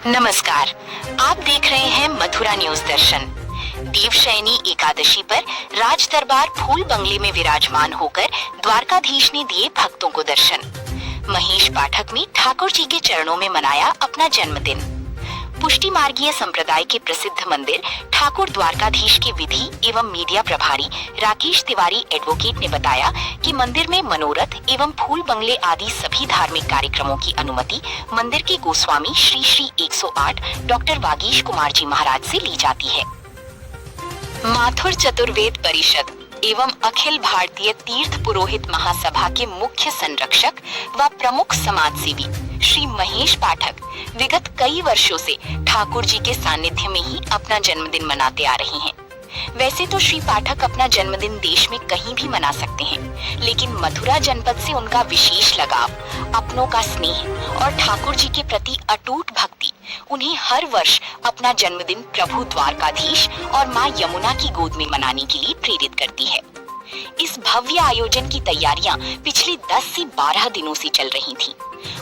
नमस्कार, आप देख रहे हैं मथुरा न्यूज दर्शन। देवशयनी एकादशी पर राज दरबार फूल बंगले में विराजमान होकर द्वारकाधीश ने दिए भक्तों को दर्शन। महेश पाठक ने ठाकुर जी के चरणों में मनाया अपना जन्मदिन। पुष्टि मार्गीय संप्रदाय के प्रसिद्ध मंदिर ठाकुर द्वारकाधीश के विधि एवं मीडिया प्रभारी राकेश तिवारी एडवोकेट ने बताया कि मंदिर में मनोरथ एवं फूल बंगले आदि सभी धार्मिक कार्यक्रमों की अनुमति मंदिर के गोस्वामी श्री श्री 108 डॉक्टर वागीश कुमार जी महाराज से ली जाती है। माथुर चतुर्वेद परिषद एवं अखिल भारतीय तीर्थ पुरोहित महासभा के मुख्य संरक्षक व प्रमुख समाजसेवी श्री महेश पाठक विगत कई वर्षों से ठाकुर जी के सानिध्य में ही अपना जन्मदिन मनाते आ रहे हैं। वैसे तो श्री पाठक अपना जन्मदिन देश में कहीं भी मना सकते हैं, लेकिन मथुरा जनपद से उनका विशेष लगाव, अपनों का स्नेह और ठाकुर जी के प्रति अटूट भक्ति उन्हें हर वर्ष अपना जन्मदिन प्रभु द्वारकाधीश और मां यमुना की गोद में मनाने के लिए प्रेरित करती है। इस भव्य आयोजन की तैयारियां पिछले 10 से 12 दिनों से चल रही थीं।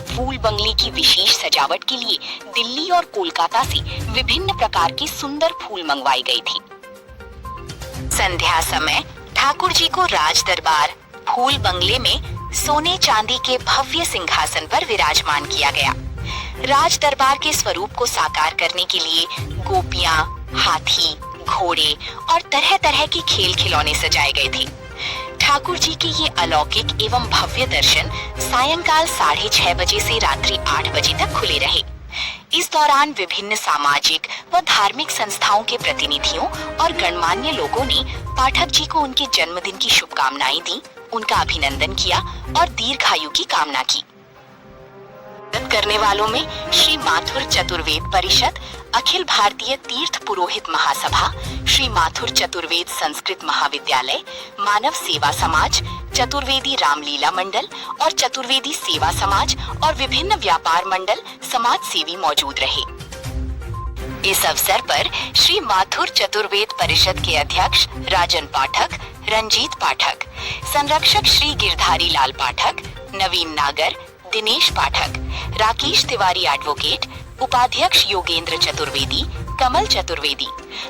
फूल बंगले की विशेष सजावट के लिए दिल्ली और कोलकाता से विभिन्न प्रकार के सुंदर फूल मंगवाए गए थे। संध्या समय ठाकुर जी को राज दरबार फूल बंगले में सोने चांदी के भव्य सिंहासन पर विराजमान किया गया। राज दरबार के स्वरूप को साकार करने के लिए गोपियां, हाथी, घोड़े और तरह तरह के खेल खिलौने सजाए गए थे। ठाकुर जी के ये अलौकिक एवं भव्य दर्शन सायंकाल 6:30 बजे से रात्रि 8 बजे तक खुले रहे। इस दौरान विभिन्न सामाजिक व धार्मिक संस्थाओं के प्रतिनिधियों और गणमान्य लोगों ने पाठक जी को उनके जन्मदिन की शुभकामनाएं दी, उनका अभिनंदन किया और दीर्घायु की कामना की। मदद करने वालों में श्री माथुर चतुर्वेद परिषद, अखिल भारतीय तीर्थ पुरोहित महासभा, श्री माथुर चतुर्वेद संस्कृत महाविद्यालय, मानव सेवा समाज, चतुर्वेदी रामलीला मंडल और चतुर्वेदी सेवा समाज और विभिन्न व्यापार मंडल समाज सेवी मौजूद रहे। इस अवसर पर श्री माथुर चतुर्वेद परिषद के अध्यक्ष राजन पाठक, रंजीत पाठक, संरक्षक श्री गिरधारी लाल पाठक, नवीन नागर, दिनेश पाठक, राकेश तिवारी एडवोकेट, उपाध्यक्ष योगेंद्र चतुर्वेदी, कमल चतुर्वेदी,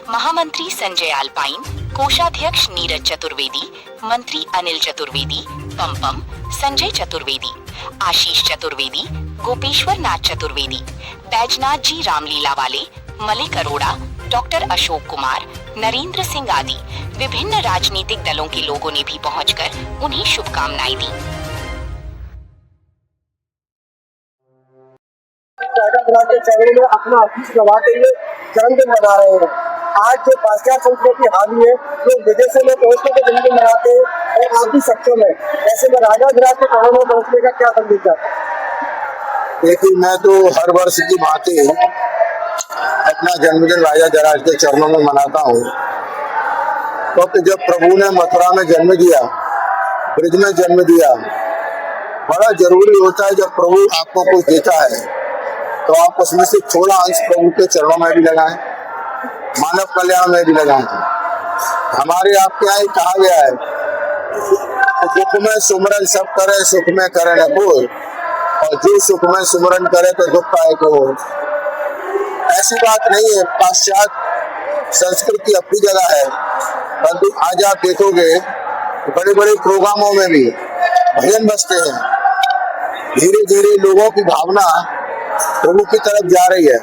महामंत्री संजय आलपाइन, कोषाध्यक्ष नीरज चतुर्वेदी, मंत्री अनिल चतुर्वेदी, पम्पम, संजय चतुर्वेदी, आशीष चतुर्वेदी, गोपेश्वर नाथ चतुर्वेदी, बैजनाथ जी रामलीला वाले, मलिक अरोड़ा, डॉक्टर अशोक कुमार, नरेंद्र सिंह आदि विभिन्न राजनीतिक दलों के लोगों ने भी पहुंचकर उन्हें शुभकामनाएं दी। के चरणों में अपना आशीष लगाते हुए जन्मदिन मना रहे हैं। आज जो पाश्चात्य संस्कृति हावी है, लोग विदेशों में पहुंचने के जन्मदिन मनाते हैं और आप भी सक्षम है। ऐसे में राजा धीराज के चरणों में पहुंचने का क्या संदेश है? देखिए, मैं तो हर वर्ष की भांति अपना जन्मदिन राजा धीराज के चरणों में मनाता हूँ, क्योंकि जब प्रभु ने मथुरा में जन्म दिया, ब्रज में जन्म दिया, बड़ा जरूरी होता है जब प्रभु आपको कुछ देता है तो आप उसमें से थोड़ा अंश प्रभु के चरणों में भी लगाएं, मानव कल्याण में भी लगाएं। हमारे आपके यहाँ कहा गया है, दुख में सुमरन सब करे, सुख में करे न कोई, और जो सुख में सुमरन करे तो दुख पाए को। ऐसी बात नहीं है, पाश्चात्य संस्कृति अपनी जगह है, परंतु आज आप देखोगे बड़े बड़े प्रोग्रामों में भी भजन बजते हैं। धीरे धीरे लोगों की भावना प्रभु की तरफ जा रही है।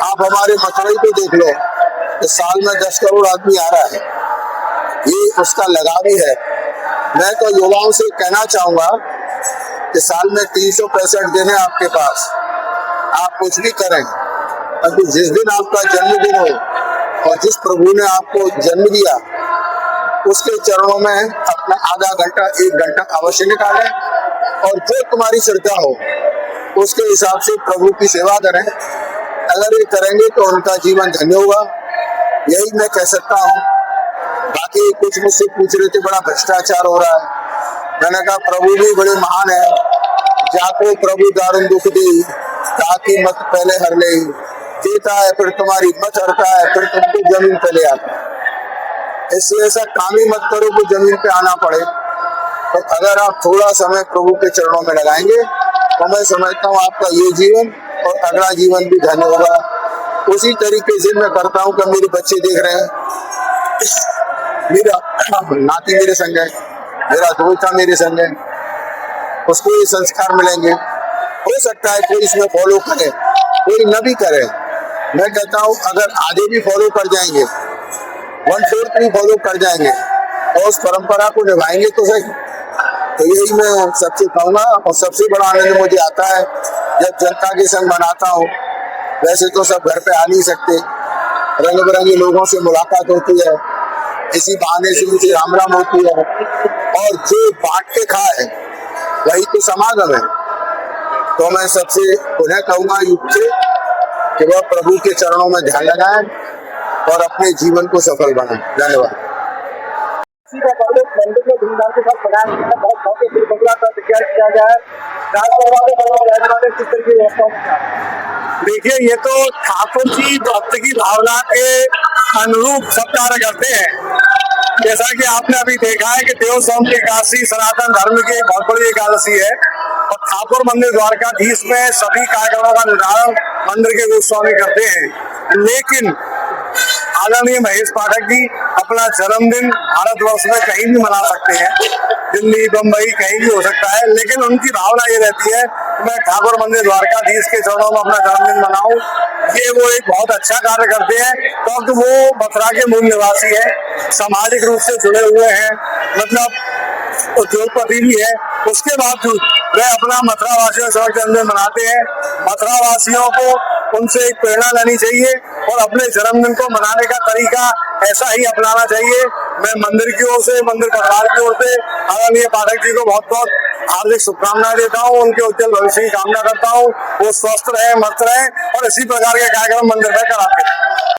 आप हमारे मथुरा को देख लो, इस साल में 10 करोड़ आदमी आ रहा है, ये उसका लगाव ही है। मैं तो युवाओं से कहना चाहूंगा कि साल में 365 दिन है आपके पास, आप कुछ भी करें, परंतु जिस दिन आपका जन्मदिन हो और जिस प्रभु ने आपको जन्म दिया उसके चरणों में अपना आधा घंटा 1 घंटा अवश्य निकालें और जो तुम्हारी श्रद्धा हो उसके हिसाब से प्रभु की सेवा करें। अगर ये करेंगे तो उनका जीवन धन्य होगा, यही मैं कह सकता हूँ। बाकी कुछ मुझसे पूछ रहे थे, बड़ा भ्रष्टाचार हो रहा है। मैंने कहा प्रभु भी बड़े महान है, जाको प्रभु दारुण दुख दी, ताकि मत पहले हर ले, देता है फिर तुम्हारी मत हरता है, फिर तुमको जमीन पे ले आता है। इसलिए ऐसा काम ही मत करो कि जमीन पे आना पड़े। तो अगर आप थोड़ा समय प्रभु के चरणों में लगाएंगे तो मैं समझता हूँ आपका ये जीवन और अगला जीवन भी धन्य होगा। उसी तरीके से मैं करता हूँ कि मेरे बच्चे देख रहे हैं, मेरा नाती मेरे संग है, मेरा दोस्त मेरे संग है, उसको ये संस्कार मिलेंगे। हो सकता है कोई इसमें फॉलो करे, कोई न भी करे। मैं कहता हूँ अगर आधे भी फॉलो कर जाएंगे, 1/4 भी फॉलो कर जाएंगे और उस परंपरा को निभाएंगे तो सही। तो यही मैं सबसे कहूँगा। और सबसे बड़ा आनंद मुझे आता है जब जनता के संग मनाता हूँ। वैसे तो सब घर पे आ नहीं सकते, रंग बिरंगे लोगों से मुलाकात होती है, इसी बहाने से मुझे राम राम होती है। और जो बांट के खाए वही तो समागम है। तो मैं सबसे पुनः कहूँगा युग से कि वह प्रभु के चरणों में ध्यान लगाएं और अपने जीवन को सफल बनाएं। धन्यवाद। मंदिर में धूमधाम के साथ बनाया गया है, बहुत भव्य तिरुपति का तैयार किया गया है। राजदरबार में किस तरह की व्यवस्था? देखिए, ये तो ठाकुर जी भक्त की भावना के अनुरूप सब कार्य करते हैं। जैसा कि आपने अभी देखा है कि देव सोम की एकादशी सनातन धर्म की एक बहुत बड़ी एकादशी है और ठाकुर मंदिर द्वारकाधीश में सभी कार्यक्रमों का निर्धारण मंदिर के गोस्वामी करते हैं। लेकिन आदरणीय महेश पाठक जी अपना जन्मदिन भारतवर्ष में कहीं भी मना सकते हैं, दिल्ली बम्बई कहीं भी हो सकता है, लेकिन उनकी भावना ये रहती है कि मैं ठाकुर मंदिर द्वारकाधीश के चरणों में अपना जन्मदिन मनाऊं। ये वो एक बहुत अच्छा कार्य करते हैं क्योंकि वो मथुरा के मूल निवासी है, सामाजिक रूप से जुड़े हुए हैं, मतलब उद्योगपति भी है। उसके बावजूद वे अपना मथुरा वासियों के साथ जन्मदिन मनाते हैं। मथुरा वासियों को उनसे एक प्रेरणा लेनी चाहिए और अपने जन्मदिन को मनाने का तरीका ऐसा ही अपनाना चाहिए। मैं मंदिर की ओर से, मंदिर परिवार की ओर से आदरणीय पाठक जी को बहुत बहुत हार्दिक शुभकामनाएं देता हूँ। उनके उज्जवल भविष्य की कामना करता हूँ। वो स्वस्थ रहे, मस्त रहे और इसी प्रकार के कार्यक्रम मंदिर में कराते हैं।